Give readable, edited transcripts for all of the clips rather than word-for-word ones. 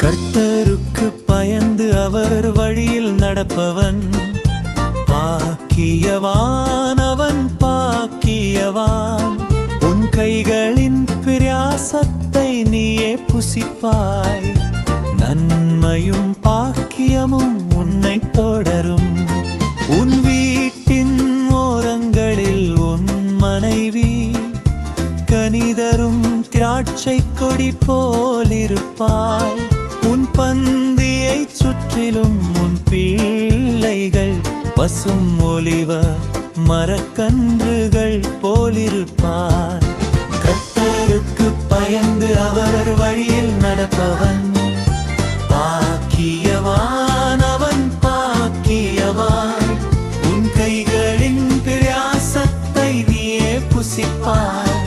கர்த்தருக்கு பயந்து அவர் வழியில் நடப்பவன் பாக்கியவான், அவன் பாக்கியவான். உன் கைகளின் பிரயாசத்தை நீயே புசிப்பாய், நன்மையும் பாக்கியமும் உன்னை தொடரும். உன் வீட்டின் ஓரங்களில் உன் மனைவி கனிதரும் திராட்சை கொடி போலிருப்பாய். உன் பந்தியை சுற்றிலும் உன் பிள்ளைகள் பசும் ஒலிவ மரக்கன்றுகள் போலிருப்பார். கர்த்தருக்கு பயந்து அவர் வழியில் நடப்பவன் பாக்கியவான், அவன் பாக்கியவான். உன் கைகளின் பிரயாசத்தை நீயே புசிப்பாய்,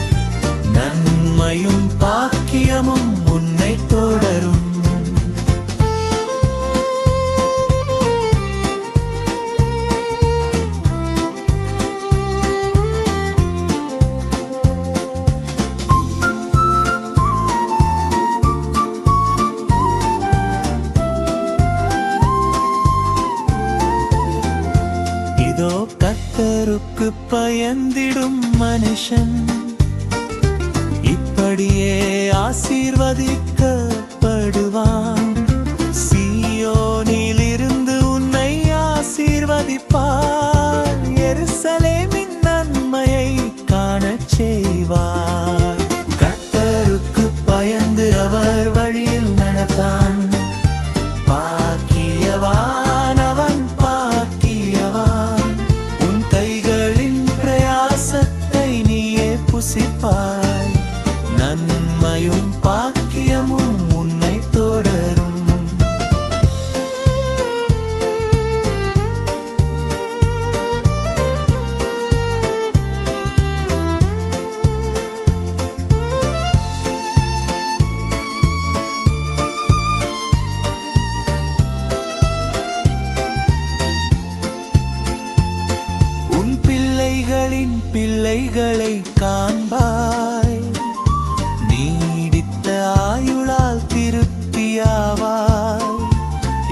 நன்மையும் பாக்கியமும் உன்னை தொடரும். இதோ கர்த்தருக்கு பயந்திடும் மனுஷன் இப்படியே ஆசீர்வதிக்கப்படுவான். சீயோனில் இருந்து உன்னை ஆசீர்வதிப்பார், எருசலேமின் நன்மையை காணச் செய்வார். கர்த்தருக்கு பயந்து அவர் வழியில் நடப்பான் பாக்கியவான், அவன் பாக்கியவான். உன் கைகளின் பிரயாசத்தை நீயே புசிப்பாய், நன்மையும் பாக்கியமும் உன்னை தொடரும். உன் பிள்ளைகளின் பிள்ளைகளை காண்பாய், நீடித்த ஆயுளால் திருப்தியாவாய்.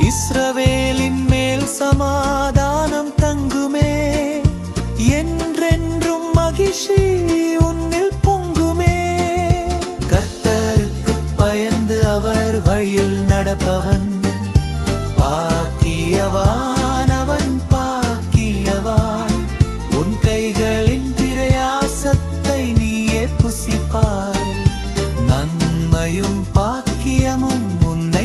இஸ்ரவேலின் மேல் சமாதானம் தங்குமே, என்றென்றும் மகிழ்ச்சி உன்னில் பொங்குமே. கர்த்தருக்கு பயந்து அவர் வழியில் நடப்பவன் பாக்கியவான், அவன் பாக்கியவான். உன் கைகளின் பிரயாசத்தை நீயே புசிப்பாய், நன்மையும் பாக்கியமும் உன்னை